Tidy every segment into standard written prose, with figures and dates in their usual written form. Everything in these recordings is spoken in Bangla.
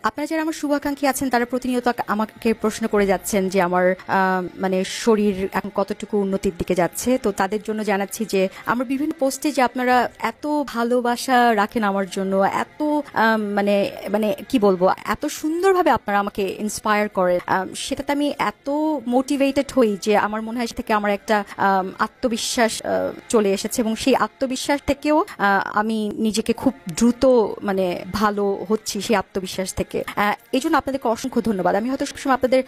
আপনারা যারা আমার শুভাকাঙ্ক্ষী আছেন তারা প্রতিনিয়ত আমাকে প্রশ্ন করে যাচ্ছেন যে আমার মানে শরীর এখন কতটুকু উন্নতির দিকে যাচ্ছে। তো তাদের জন্য জানাচ্ছি যে আমার বিভিন্ন পোস্টে যে আপনারা এত ভালোবাসা রাখেন আমার জন্য, এত মানে মানে কি বলবো, এত সুন্দরভাবে আপনারা আমাকে ইন্সপায়ার করেন, সেটাতে আমি এত মোটিভেটেড হই যে আমার মনে হয় থেকে আমার একটা আত্মবিশ্বাস চলে এসেছে এবং সেই আত্মবিশ্বাস থেকেও আমি নিজেকে খুব দ্রুত মানে ভালো হচ্ছি সেই আত্মবিশ্বাস থেকে। এই জন্য আপনাদেরকে অসংখ্য ধন্যবাদ। আমি হয়তো সবসময় আপনাদের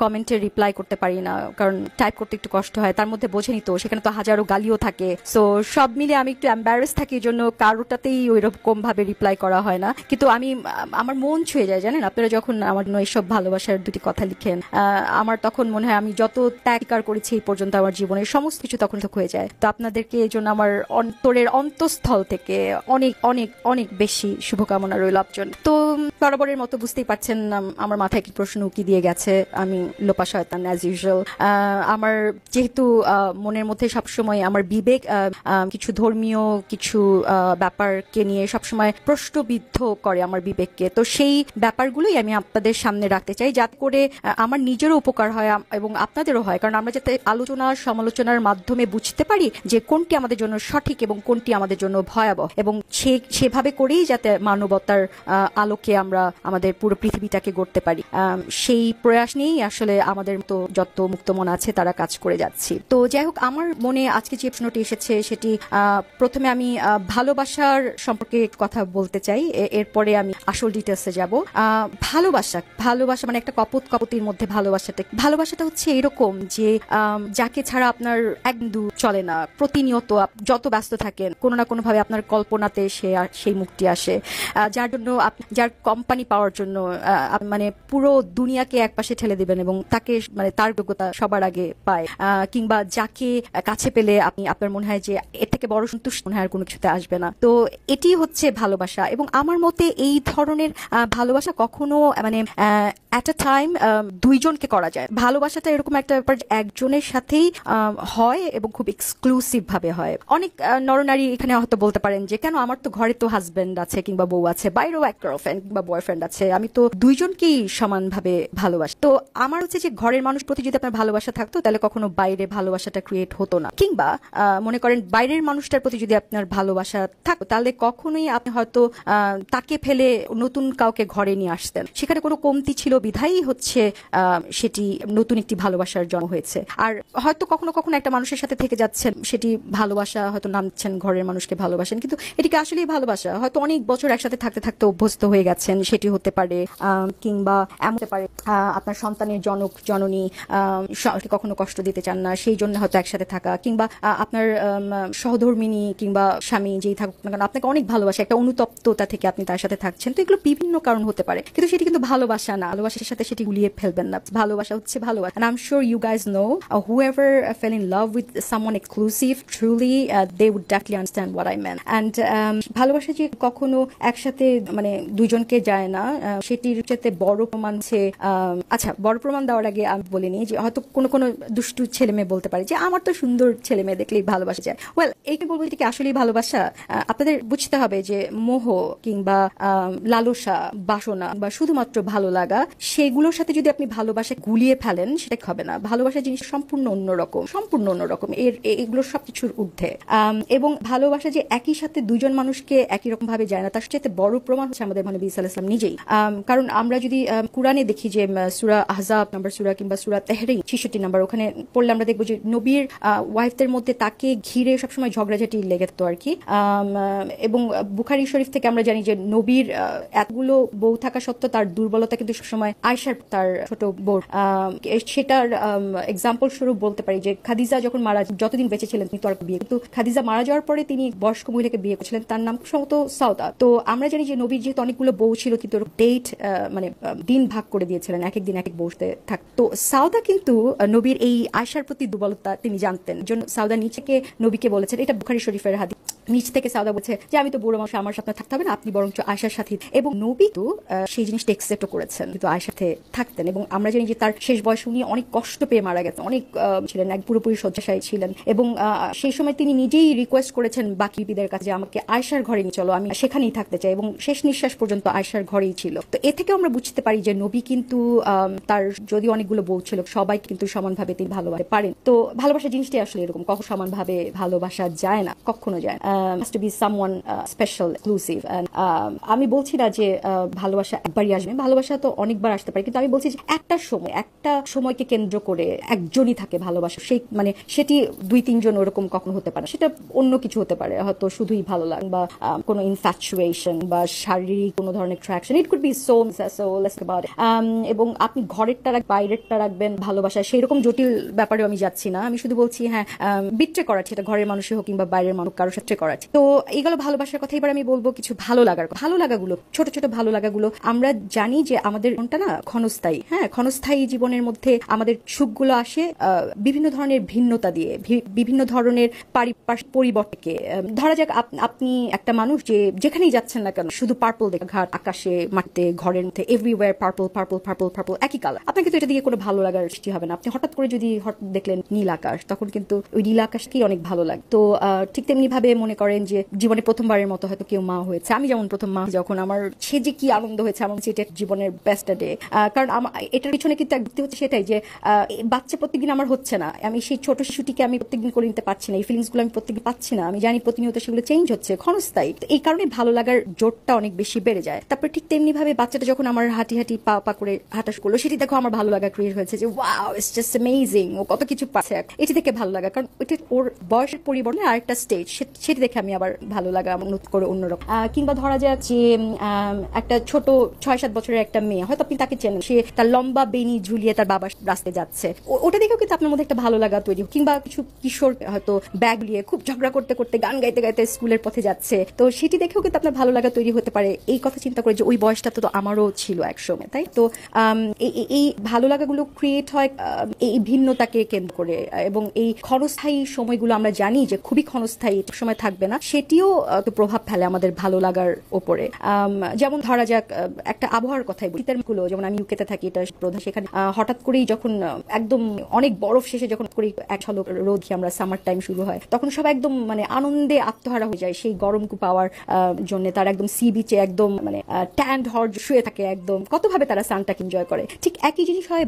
কমেন্টে রিপ্লাই করতে পারি না, কারণ টাইপ করতে একটু কষ্ট হয়, তার মধ্যে বোঝেনি তো সেখানে তো হাজারো গালিও থাকে। সো সব মিলে আমি একটু এম্বারেস থাকি, এই জন্য কারোটাতেই ওই রকম ভাবে রিপ্লাই করা হয় না। কিন্তু আমি আমার মন ছুঁয়ে যায়, জানেন আপনারা যখন আমার জন্য এইসব ভালোবাসার দুটি কথা লিখেন, আমার তখন মনে হয় আমি যত ত্যাগ করেছি এই পর্যন্ত আমার জীবনের সমস্ত কিছু তখন তো হয়ে যায়। তো আপনাদেরকে এই জন্য আমার অন্তরের অন্তঃস্থল থেকে অনেক অনেক অনেক বেশি শুভকামনা রইল আপনার। তো বরাবরের মতো বুঝতেই পারছেন আমার মাথায় কি প্রশ্ন উকি দিয়ে গেছে, আমি লোপা শয়তান অ্যাজ ইউজুয়াল। আমার যেহেতু মনের মধ্যে সবসময় আমার বিবেক কিছু ধর্মীয় কিছু ব্যাপারকে নিয়ে সবসময় প্রশ্নবিদ্ধ করে আমার বিবেককে, তো সেই ব্যাপারগুলোই আমি আপনাদের সামনে রাখতে চাই যাতে করে আমার নিজেরও উপকার হয় এবং আপনাদেরও হয়, কারণ আমরা যাতে আলোচনা সমালোচনার মাধ্যমে বুঝতে পারি যে কোনটি আমাদের জন্য সঠিক এবং কোনটি আমাদের জন্য ভয়াবহ, এবং সেভাবে করেই যাতে মানবতার আলোকে আমরা আমাদের পুরো পৃথিবীটাকে গড়তে পারি, সেই প্রয়াস নিয়েই আসলে আমাদের মতো যত মুক্ত মন আছে তারা কাজ করে যাচ্ছি। তো যাই হোক, আমার মনে আজকে যে প্রশ্নটি এসেছে সেটি প্রথমে আমি ভালোবাসার সম্পর্কে কথা বলতে চাই, এরপরে আমি আসল ডিটেলসে যাব। ভালোবাসা মানে একটা কপতির মধ্যে ভালোবাসাটা হচ্ছে এরকম যে যাকে ছাড়া আপনার এক বিন্দু চলে না, প্রতিনিয়ত যত ব্যস্ত থাকেন কোনো না কোনো ভাবে আপনার কল্পনাতে সেই মুক্তি আসে, যার জন্য যার কোম্পানি পাওয়ার জন্য মানে পুরো দুনিয়াকে একপাশে ঠেলে দিবেন এবং তাকে মানে তার যোগ্যতা সবার আগে পায়, কিংবা যাকে কাছে পেলে আপনার মনে হয় যে এর থেকে বড় সন্তুষ্ট মনে হয় আর কোনো কিছুতে আসবে না। তো এটি হচ্ছে ভালোবাসা, এবং আমার মতে এই ধরনের ভালোবাসা কখনো মানে অ্যাট আ টাইম দুইজনকে করা যায়। ভালোবাসাটা এরকম একটা ব্যাপার একজনের সাথেই হয় এবং খুব এক্সক্লুসিভ ভাবে হয়। অনেক নরনারী এখানে হয়তো বলতে পারেন যে কেন, আমার তো ঘরে তো হাজবেন্ড আছে কিংবা বউ আছে, বাইরেও এক গার্লফ্রেন্ড কিংবা বয়ফ্রেন্ড আছে, আমি তো দুইজনকেই সমানভাবে ভালোবাসি। তো আমার হচ্ছে যে ঘরের মানুষ প্রতি যদি আপনার ভালোবাসা থাকতো তাহলে কখনো বাইরে ভালোবাসাটা ক্রিয়েট হতো না, কিংবা মনে করেন বাইরের মানুষটার প্রতি যদি আপনার ভালোবাসা থাকতো তাহলে কখনোই আপনি হয়তো তাকে ফেলে নতুন কাউকে ঘরে নিয়ে আসতেন, সেখানে কোনো কমতি ছিল বিধায়ী হচ্ছে সেটি নতুন একটি ভালোবাসার জন্ম হয়েছে। আর হয়তো কখনো কখনো একটা মানুষের সাথে থেকে যাচ্ছেন, সেটি ভালোবাসা হয়তো নামছেন, ঘরের মানুষকে ভালোবাসেন, কিন্তু এটিকে আসলেই ভালোবাসা হয়তো অনেক বছর একসাথে থাকতে থাকতে অভ্যস্ত হয়ে গেছেন, সেটি হতে পারে, কিংবা এমন হতে পারে আপনার সন্তানের জনক জননী কখনো কষ্ট দিতে চান না, সেই জন্য হয়তো একসাথে থাকা, কিংবা আপনার সহধর্মিনী কিংবা স্বামী যেই থাকুক না কেন আপনাকে অনেক ভালোবাসে, একটা অনুতপ্ততা থেকে আপনি তার সাথে থাকছেন। তো এগুলো বিভিন্ন কারণ হতে পারে, কিন্তু সেটি কিন্তু ভালোবাসা না, ভালোবাসার সাথে সেটি গুলিয়ে ফেলবেন না। ভালোবাসা হচ্ছে ভালোবাসা, and I'm sure you guys know whoever fell in love with someone exclusive truly they would definitely understand what I meant. And ভালোবাসা যে কখনো একসাথে মানে দুইজনকে যায় না, সেটির সাথে বড় প্রমাণ হচ্ছে, আচ্ছা বড় প্রমাণ দেওয়ার আগে আমি বলিনি যে হয়তো কোনো কোনো দুষ্টু ছেলে মেয়ে বলতে পারে যে আমার তো সুন্দর ছেলে মেয়ে দেখলেই ভালোবাসা যায়। ওয়েল, এইটা বলবো এটাকে আসলেই ভালোবাসা? আপনাদের বুঝতে হবে যে মোহ কিংবা লালসা, বাসনা বা শুধুমাত্র ভালো লাগা, সেগুলোর সাথে যদি আপনি ভালোবাসা গুলিয়ে ফেলেন সেটা হবে না। ভালোবাসা জিনিস সম্পূর্ণ অন্যরকম, এগুলোর সবকিছুর ঊর্ধ্বে। এবং ভালোবাসা যে একই সাথে দুজন মানুষকে একই রকম ভাবে যায় না, তার সাথে বড় প্রমাণ হচ্ছে আমাদের নবী সাল্লাল্লাহু আলাইহি ওয়াসাল্লাম নিজেই। কারণ আমরা যদি কুরআনে দেখি যে সূরা আহজাব নাম্বার সূরা কিংবা সূরা তাহরীম 66 নাম্বার, ওখানে পড়লে আমরা দেখবো যে নবীর ওয়াইফদের মধ্যে তাকে ঘিরে সবসময় ঝগড়াঝাটি লেগে থাকতো আর কি। এবং বুখারী শরীফ থেকে আমরা জানি যে নবীর এতগুলো বউ থাকা সত্ত্বেও তার দুর্বলতা কিন্তু সবসময় আয়েশার তার ছোট বোন, সেটার এক্সাম্পল স্বরূপ বলতে পারি যে খাদিজা যখন যতদিন বেঁচে ছিলেন তিনি তো আর বিয়ে, কিন্তু খাদিজা মারা যাওয়ার পরে তিনি বয়স্ক মহিলাকে বিয়ে করেছিলেন, তার নাম সম্ভবত সাউদা। তো আমরা জানি যে নবীর যেহেতু অনেকগুলো বউ ছিল কিন্তু ডেট মানে দিন ভাগ করে দিয়েছিলেন, এক একদিন এক এক বউতে থাকতো। সাউদা কিন্তু নবীর এই আয়েশার প্রতি দুর্বলতা তিনি জানতেন, জন্য সাউদা নিচেকে নবীকে বলেছেন, এটা বুখারী শরীফের হাদিস। নিচ থেকে সাউদা বলছে যে আমি তো বুড়ো মানুষ, আমার সাথে থাকতে হবে না, আপনি বরঞ্চ আয়েশার সাথে। এবং নবী তো সেই জিনিসটা একসেপ্টও করেছেন, কিন্তু আয়েশার সাথে থাকতেন। এবং আমরা জানি যে তার শেষ বয়সে উনি অনেক কষ্ট পেয়ে মারা গেছেন, অনেক ছিলেন, এক পুরোপুরি শয্যাশায়ী ছিলেন। এবং সেই সময় তিনি নিজেই রিকোয়েস্ট করেছেন বাকি বিদের কাছে যে আমাকে আয়েশার ঘরে নিয়ে চলো, আমি সেখানেই থাকতে চাই। এবং শেষ নিঃশ্বাস পর্যন্ত আয়েশার ঘরেই ছিল। তো এ থেকে আমরা বুঝতে পারি যে নবী কিন্তু তার যদি অনেকগুলো বউ ছিল, সবাই কিন্তু সমানভাবে তিনি ভালোবাসতে পারেন। তো ভালোবাসা জিনিসটাই আসলে এরকম, কখনো সমানভাবে ভালোবাসা যায় না, কখনো যায় না। has to be someone special, exclusive. And আমি বলছি না যে ভালোবাসা একবারই আসবে, ভালোবাসা তো অনেকবার আসতে পারে, কিন্তু আমি বলছি যে একটা সময়কে কেন্দ্র করে একজনই থাকে ভালোবাসা, সেই মানে সেটি 2-3 জন ওরকম কখনো হতে পারে, সেটা অন্য কিছু হতে পারে, হয়তো শুধুই ভালো লাগে বা কোনো ইনফ্যাচুয়েশন বা শারীরিক কোনো ধরনের attraction, it could be so let's about it. এবং আপনি ঘরেরটা বাইরেরটা রাখবেন ভালোবাসা, সেই রকম জটিল ব্যাপারে আমি যাচ্ছি না। আমি শুধু বলছি হ্যাঁ, বিট্রে করাচ্ছি, এটা ঘরের মানুষই হোক কিংবা বাইরের মানুষ, কারোর সাথে করাচ্ছি। তো এইগুলো ভালোবাসার কথা। এবার আমি বলবো কিছু ভালো লাগাগুলো, ছোট ছোট ভালো লাগাগুলো। আমরা জানি যে আমাদের মনটা না ক্ষণস্থায়ী, হ্যাঁ, ক্ষণস্থায়ী জীবনের মধ্যে আমাদের সুখগুলো আসে বিভিন্ন ধরনের ভিন্নতা দিয়ে, বিভিন্ন ধরনের পরিবর্তনকে। ধরা যাক আপনি একটা মানুষ যে যেখানেই যাচ্ছেন না কেন শুধু পার্পল দেখে, ঘাট, আকাশে, মাটিতে, ঘরের মধ্যে everywhere purple purple purple purple, একই কালার। আপনার কিন্তু এটা দিয়ে কোনো ভালো লাগার সৃষ্টি হবে না। আপনি হঠাৎ করে যদি দেখলেন নীল আকাশ, তখন কিন্তু ওই নীল আকাশকেই অনেক ভালো লাগে। তো ঠিক তেমনি ভাবে মনে করেন যে জীবনে প্রথমবারের মতো হয়তো কেউ মা হয়েছে, আমি যেমন প্রথম মা যখন আমার, সে যে কি আনন্দ হয়েছে, আমার এটা জীবনের বেস্ট ডে। কারণ এটার পিছনে কিন্তু একদিকে হচ্ছে সেটাই যে বাচ্চা প্রত্যেকদিন আমার হচ্ছে না, আমি সেই ছোট শিশুটিকে আমি প্রত্যেকদিন করে নিতে পারছি না, এই ফিলিংস গুলো আমি প্রত্যেকদিন পাচ্ছি না, আমি জানি প্রতিনিয়ত সেগুলো চেঞ্জ হচ্ছে, ক্ষণস্থায়ী। এই কারণে ভালো লাগার জোরটা অনেক বেশি বেড়ে যায়। তারপর ঠিক তেমনি ভাবে বাচ্চাটা যখন আমার হাঁটি পা পা করে হাঁটা করলো, সেটি দেখো আমার ভালো লাগা ক্রিয়েট হয়েছে যে ওয়াও, ইটস জাস্ট অ্যামেজিং, ও কত কিছু পাচ্ছে, এটি থেকে ভালো লাগা। কারণ ওইটা ওর বয়সের পরিবর্তনে আরেকটা স্টেজ, সেটি দেখে আমি আবার ভালো লাগা নতুন করে অন্যরকম। কিংবা ধরা যাক যে একটা ছোট 6-7 বছরের একটা মেয়ে, হয়তো আপনি তাকে চেনেন, সে তার লম্বা বেনি ঝুলিয়ে তার বাবার রাস্তায় যাচ্ছে, ওটা দেখেও কিন্তু আপনার মধ্যে একটা ভালো লাগা তৈরি। কিংবা কিছু কিশোর হয়তো ব্যাগ নিয়ে খুব ঝগড়া করতে করতে গান গাইতে গাইতে স্কুলের পথে যাচ্ছে, তো সেটি দেখেও কিন্তু আপনার ভালো লাগা তৈরি হতে পারে। এই কথা চিন্তা করে যে ওই বয়সটা তো আমারও ছিল একসময়, তাই তো এই ভালো লাগাগুলো ক্রিয়েট হয় এই ভিন্নতাকে কেন্দ্র করে। এবং এই ক্ষণস্থায়ী সময়গুলো আমরা জানি যে খুবই ক্ষণস্থায়ী, সময় থাকবে না, সেটিও প্রভাব ফেলে আমাদের ভালো লাগার ওপরে। যেমন ধরা যাক একটা আবহাওয়ার কথাই বলি, শীতের গুলো, যেমন আমি ইউকেতে থাকি, এটা প্রধান, সেখানে হঠাৎ করেই যখন একদম অনেক বরফ শেষে যখন করে এক ঝলক রোদ, আমরা সামার টাইম শুরু হয়, তখন সব একদম মানে আনন্দে আত্মহারা হয়ে যায় সেই গরমকু পাওয়ার জন্য। তারা একদম সি বিচে একদম মানে ট্যান্ড হর্ড শুয়ে থাকে, একদম কতভাবে তারা সানটাকে এনজয় করে। ঠিক একই জিনিস হয়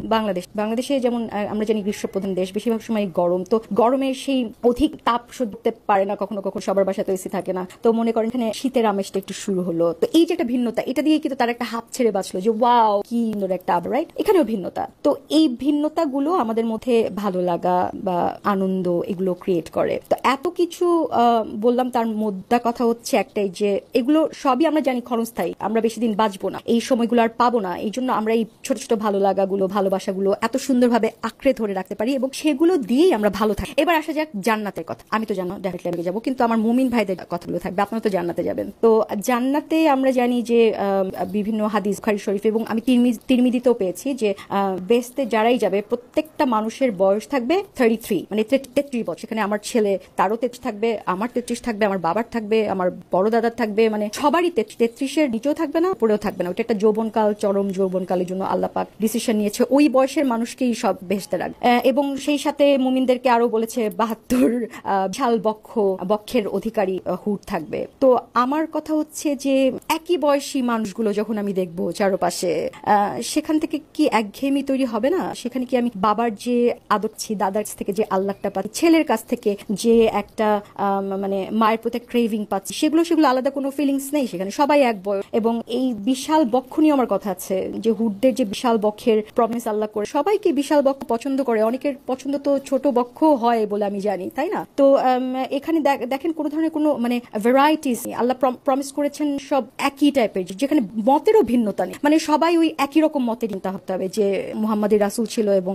বাংলাদেশে যেমন আমরা জানি গ্রীষ্মপ্রধান দেশ, বেশিরভাগ সময় গরম, তো গরমের সেই অধিক তাপ সহ্য করতে পারে না কখনো কখনো, সবার বাসাতে এসি থাকে না, তো মনে করেন এখানে শীতের আমেজটা একটু শুরু হলো, তো এই যে একটা ভিন্নতা, এটা দিয়ে কিন্তু তার একটা হাত ছেড়ে বাঁচলো যে ওয়াও কি সুন্দর একটা আবার, রাইট, এখানেও ভিন্নতা। তো এই ভিন্নতা গুলো আমাদের মধ্যে ভালো লাগা বা আনন্দ এগুলো ক্রিয়েট করে। তো এত কিছু বললাম, তার মোদ্দা কথা হচ্ছে একটাই যে এগুলো সবই আমরা জানি ক্ষণস্থায়ী, আমরা বেশি দিন বাঁচবো না, এই সময়গুলো আর পাবো না, এই জন্য আমরা এই ছোট ছোট ভালো লাগাগুলো, ভালোবাসাগুলো এত সুন্দরভাবে আঁকড়ে ধরে রাখতে পারি এবং সেগুলো দিয়েই আমরা ভালো থাকি। এবার আসা যাক জান্নাতের কথা। আমি তো জানো ডেফিনেটলি আমি যাবো, কিন্তু আমার মুমিন ভাইদের কথাগুলো থাকবে, আপনারা তো জান্নাতে যাবেন। তো জান্নাতে আমরা জানি যে বিভিন্ন হাদিস, বুখারী শরীফ, এবং আমি তিরমিজিতেও পেয়েছি যে বেহেশতে যারাই যাবে প্রত্যেকটা মানুষের বয়স থাকবে 33, মানে 33 বছর। সেখানে আমার ছেলে, তারও 33 থাকবে, আমার 33 থাকবে, আমার বাবার থাকবে, আমার বড় দাদার থাকবে, মানে সবারই 33-এর নিচেও থাকবে না, উপরেও থাকবে না। ওটা একটা যৌবনকাল, চরম যৌবনকালের জন্য আল্লাহ পাক ডিসিশন নিয়েছে ওই বয়সের মানুষকেই সব বেহেশতে রাখবে। এবং সেই সাথে মুমিনদেরকে আরো বলেছে 72 বিশাল বক্ষের অধিকারী হুর থাকবে। তো আমার কথা হচ্ছে যে একই বয়সী মানুষগুলো যখন আমি দেখবো চারপাশে, সেখান থেকে কি একঘেয়েমি তৈরি হবে না? সেখানে কি আমি বাবার যে আদরছি, দাদার কাছ থেকে যে আল্লাহটা পাচ্ছি, ছেলের কাছ থেকে যে একটা মানে মায়ের প্রতি ক্রেভিং পাচ্ছি, সেগুলো আলাদা কোনো ফিলিংস নেই সেখানে, সবাই এক বয়স। এবং এই বিশাল বক্ষ নিয়ে আমার কথা আছে যে হুডদের যে বিশাল বক্ষের প্রমিস আল্লাহ করে, সবাইকে বিশাল বক্ষ পছন্দ করে, অনেকের পছন্দ তো ছোট বক্ষ হয় বলে আমি জানি, তাই না? তো এখানে দেখেন কোনো ধরনের কোনো মানে ভ্যারাইটিস নেই, আল্লাহ প্রমিস করেছেন সব একই টাইপের, যেখানে মতেরও ভিন্নতা নেই, মানে সবাই ওই একই রকম মতে চিন্তা করতে হবে যে মুহাম্মাদের রাসূল ছিল এবং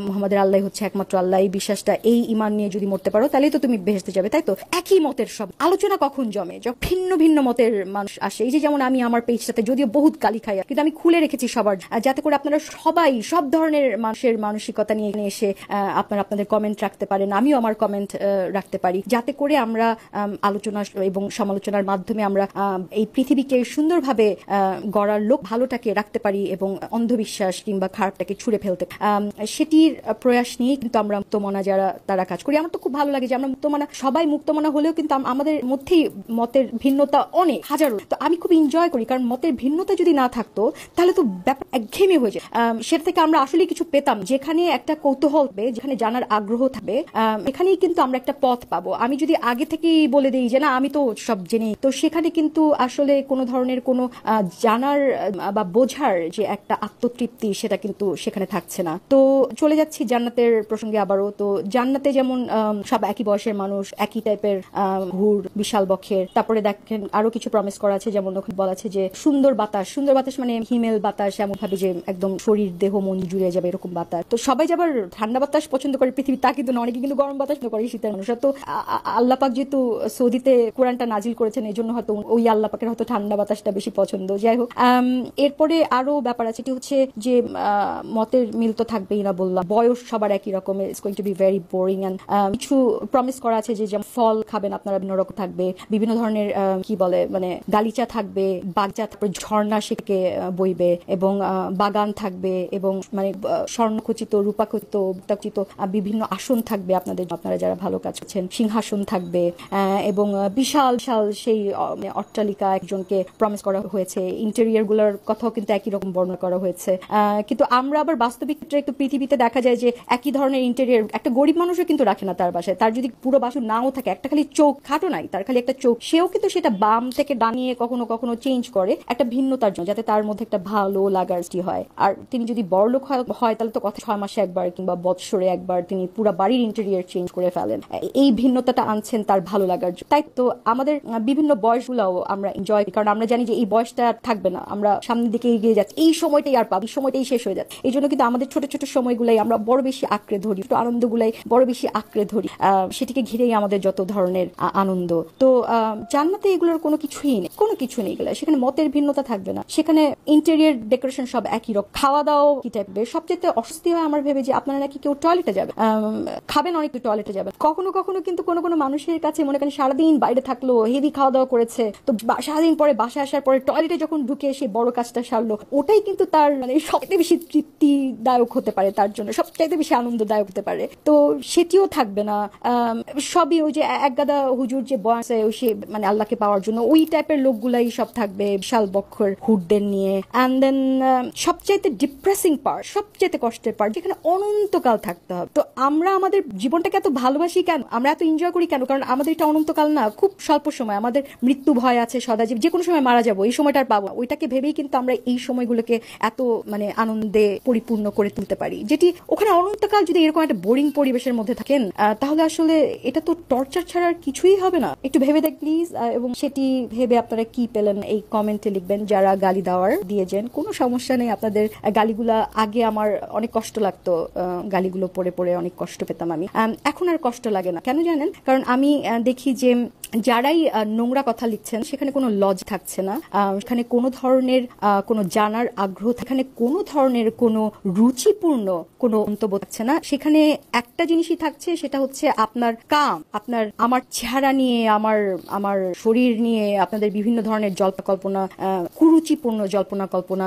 মুহাম্মাদের আল্লাহ হচ্ছে একমাত্র আল্লাহ, এই বিশ্বাসটা, এই ঈমান নিয়ে যদি মরতে পারো তাহলেই তো তুমি বেহেশতে যাবে, তাই তো? একই মতের সব আলোচনা কখন জমে, যখন ভিন্ন ভিন্ন মতের মানুষ আসে। এই যে যেমন আমি আমার পেজটাতে যদিও বহুত গালি খাই, কিন্তু আমি খুলে রেখেছি সবার, যাতে করে আপনারা সবাই সব ধরনের মানুষের মানসিকতা নিয়ে এসে আপনারা আপনাদের কমেন্ট রাখতে পারেন, আমিও আমার কমেন্ট রাখতে পারি, যাতে করে আমরা আলোচনা এবং সমালোচনার মাধ্যমে আমরা এই পৃথিবীকে সুন্দরভাবে গড়ার লোক ভালোটাকে রাখতে পারি এবং অন্ধবিশ্বাস কিংবা খারাপটাকে ছুঁড়ে ফেলতে সেটির প্রয়াস নিয়ে কিন্তু আমরা মুক্তমনা যারা তারা কাজ করি। আমার তো খুব ভালো লাগে যে আমরা মুক্তমনা, সবাই মুক্তমনা হলেও কিন্তু আমাদের মধ্যেই মতের ভিন্নতা অনেক হাজারো। তো আমি খুব এনজয় করি, কারণ মতের ভিন্নতা যদি না থাকতো তাহলে তো ব্যাপার একঘেয়েমি হয়ে যায়। সেটা থেকে আমরা আসলে কিছু পেতাম, যেখানে একটা কৌতূহল হবে, যেখানে জানার আগ্রহ থাকবে, এখানেই কিন্তু আমরা একটা পথ পাবো। আমি যদি আগে থেকেই বলে দিই যে না আমি তো সব জেনে, তো সেখানে কিন্তু আসলে কোনো ধরনের কোনো জানার বা বোঝার যে একটা আত্মতৃপ্তি সেটা কিন্তু সেখানে থাকছে না। তো চলে যাচ্ছি জান্নাতের প্রসঙ্গে আবারও। তো জান্নাতে যেমন সব একই বয়সের মানুষ, একই টাইপের ঘুর, বিশাল বক্ষের, তারপরে দেখেন আরো কিছু প্রমিস করা আছে, যেমন ওখানে বলা আছে যে সুন্দর বাতাস। সুন্দর বাতাস মানে হিমেল বাতাস, এমন ভাবে যে একদম শরীর দেহ মন জুড়ে যাবে এরকম বাতাস। তো সবাই যে আবার ঠান্ডা বাতাস পছন্দ করে পৃথিবী তা কিন্তু না, অনেকে কিন্তু গরম বাতাস করে শীতের মানুষরা। তো আল্লাহ পাক যেহেতু সৌদিতে কোরআনটা নাজিল করেছেন, এই জন্য হয়তো ওই আল্লাহ পাকের হয়তো ঠান্ডা বাতাসটা বেশি পছন্দ। যাই হোক, এরপরে আরো ব্যাপার আছে, এটি হচ্ছে যে মতের মিল তো থাকবেই না, বললাম বয়স সবার একই রকম, it's going to be very boring. And কিছু প্রমিস করা আছে যে যেমন ফল খাবেন আপনারা বিভিন্ন রকম থাকবে, বিভিন্ন ধরনের কি বলে মানে গালিচা থাকবে, বাগচা, তারপরে ঝর্ণা সেকে বইবে, এবং বাগান থাকবে, এবং মানে স্বর্ণখচিত, রূপাখচিত, বিভিন্ন আসন থাকবে আপনাদের, আপনারা যারা ভালো কাজ করছেন, সিংহাসন থাকবে, এবং বিশাল বিশাল সেই অট্টালিকা একজনকে প্রমিস করা হয়েছে। ইন্টেরিয়র গুলোর কথাও কিন্তু একই রকম বর্ণনা করা হয়েছে। কিন্তু আমরা আবার বাস্তবিক একটু পৃথিবীতে দেখা যায় যে একই ধরনের ইন্টেরিয়র একটা গরিব মানুষও কিন্তু রাখে না তার বাসায়। তার যদি পুরো বাসু নাও থাকে, একটা খালি চোখ, খাটো নাই, তার খালি একটা চোখ, সেও কিন্তু সেটা বাম থেকে ডানিয়ে কখনো কখনো চেঞ্জ করে একটা ভিন্নতার জন্য, যাতে তার মধ্যে একটা ভালো লাগার হয়। আর তিনি যদি বড়লোক হয় তাহলে তো কথা 6 মাসে একবার কিংবা বৎসরে একবার তিনি পুরো বাড়ির ইন্টেরিয়র চেঞ্জ করে ফেলেন। এই ভিন্নতাটা আনছেন তার ভালো লাগার জন্য। তাই তো আমাদের বিভিন্ন বয়সগুলাও আমরা এনজয় করি, কারণ আমরা জানি যে এই বয়সটা থাকবে না, আমরা সামনের দিকে এগিয়ে যাচ্ছি, এই সময়টাই আর পাবো, সময়টাই শেষ হয়ে যাচ্ছে। এই জন্য কিন্তু আমাদের ছোট ছোট সময়গুলাই আমরা বড় বেশি আঁকড়ে ধরি, ছোট আনন্দগুলাই বড় বেশি আঁকড়ে ধরি, সেটিকে ঘিরেই আমাদের যত ধরনের আনন্দ। তো জান্নাতে এগুলোর কোনো কিছুই নেই, কোনো কিছু নেই এগুলো। সেখানে মতের ভিন্নতা থাকবে না, সেখানে ইন্টেরিয়র ডেকোরেশন সব একই রকম, খাওয়া দাওয়া কি টাইপের। সবচেয়ে অস্বস্তি হয় আমার ভেবে যে আপনারা নাকি কেউ টয়লেটে যাবে, খাবেন, অনেক টয়লেটে যাবেন। কখনো কখনো কিন্তু কোনো কোনো মানুষের কাছে মনে করেন সারাদিন বাইরে থাকলো, হেভি খাওয়া দাওয়া করেছে, তো সারাদিন পরে বাসায় আসার পরে টয়লেটে যখন ঢুকে সেই বড় কাজটা সারলো, ওটাই কিন্তু তার মানে সবচেয়ে বেশি তৃপ্তিদায়ক হতে পারে, তার জন্য সবচাইতে বেশি আনন্দদায়ক হতে পারে। তো সেটিও থাকবে না। সবই ওই যে একগাদা হুজুর যে বয়ান সে মানে আল্লাহকে পাওয়ার জন্য, ওই টাইপের লোকগুলাই সব থাকবে বিশাল বক্ষর হুডদের নিয়ে। অ্যান্ড দেন সবচাইতে ডিপ্রেসিং পার্ট, সবচাইতে কষ্টের পার্ট, যেখানে অনন্তকাল থাকতে হবে। তো আমরা আমাদের জীবনটাকে এত ভালোবাসি কেন, আমরা এত এনজয় করি কেন? কারণ আমাদের এটা অনন্তকাল না, খুব স্বল্প সময়। আমাদের মৃত্যু ভয় আছে সদাজীব, যে কোনো সময় মারা যাবো, এই সময়টা আর পাবো, ওইটাকে ভেবেই কিন্তু আমরা এই সময়গুলোকে এত মানে আনন্দে পরিপূর্ণ করে তুলতে পারি। যেটি ওখানে অনন্তকাল যদি এরকম একটা বোরিং পরিবেশের মধ্যে থাকেন, তাহলে আসলে এটা তো টর্চার ছাড়া আর কিছুই হবে না। একটু ভেবে দেখ প্লিজ, এবং সেটি ভেবে আপনারা কি পেলেন এই কমেন্টে লিখবেন। যারা গালি দেওয়ার দিয়েছেন, কোনো সমস্যা নেই, আপনাদের গালিগুলা আগে আমার অনেক কষ্ট লাগতো, গালিগুলো পড়ে পড়ে অনেক কষ্ট পেতাম আমি, এখন আর কষ্ট লাগে না। কেন জানেন? কারণ আমি দেখি যে যারাই নোংরা কথা লিখছেন সেখানে কোনো লজ থাকছে না, সেখানে কোনো ধরনের কোনো জানার আগ্রহ, সেখানে কোনো ধরনের কোনো রুচিপূর্ণ কোনো মন্তব্য থাকছে না। সেখানে একটা জিনিসই থাকছে, সেটা হচ্ছে আপনার কাম, আপনার আমার চেহারা নিয়ে, আমার শরীর নিয়ে আপনাদের বিভিন্ন ধরনের জল্পনা, কুরুচিপূর্ণ জল্পনা কল্পনা।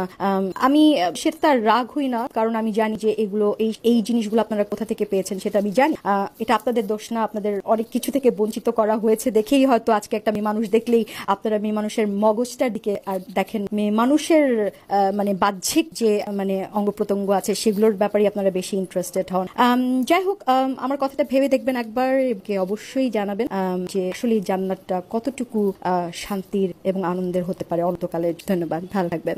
আমি সেটা তার রাগ হই না, কারণ আমি জানি যে এগুলো এই জিনিসগুলো আপনারা কোথা থেকে পেয়েছেন সেটা আমি জানি। এটা আপনাদের দোষ না, আপনাদের অনেক কিছু থেকে বঞ্চিত করা হয়েছে দেখেই হয়তো আজকে একটা মেয়ে মানুষ দেখলেই আপনারা মেয়ে মানুষের মগজটার দিকে আর দেখেন, মেয়ে মানুষের মানে বাহ্যিক যে মানে অঙ্গ প্রত্যঙ্গ আছে সেগুলোর ব্যাপারে আপনারা বেশি ইন্টারেস্টেড হন। যাই হোক, আমার কথাটা ভেবে দেখবেন একবার, অবশ্যই জানাবেন যে আসলে জান্নাতটা কতটুকু শান্তির এবং আনন্দের হতে পারে অন্তকালের। ধন্যবাদ, ভালো থাকবেন।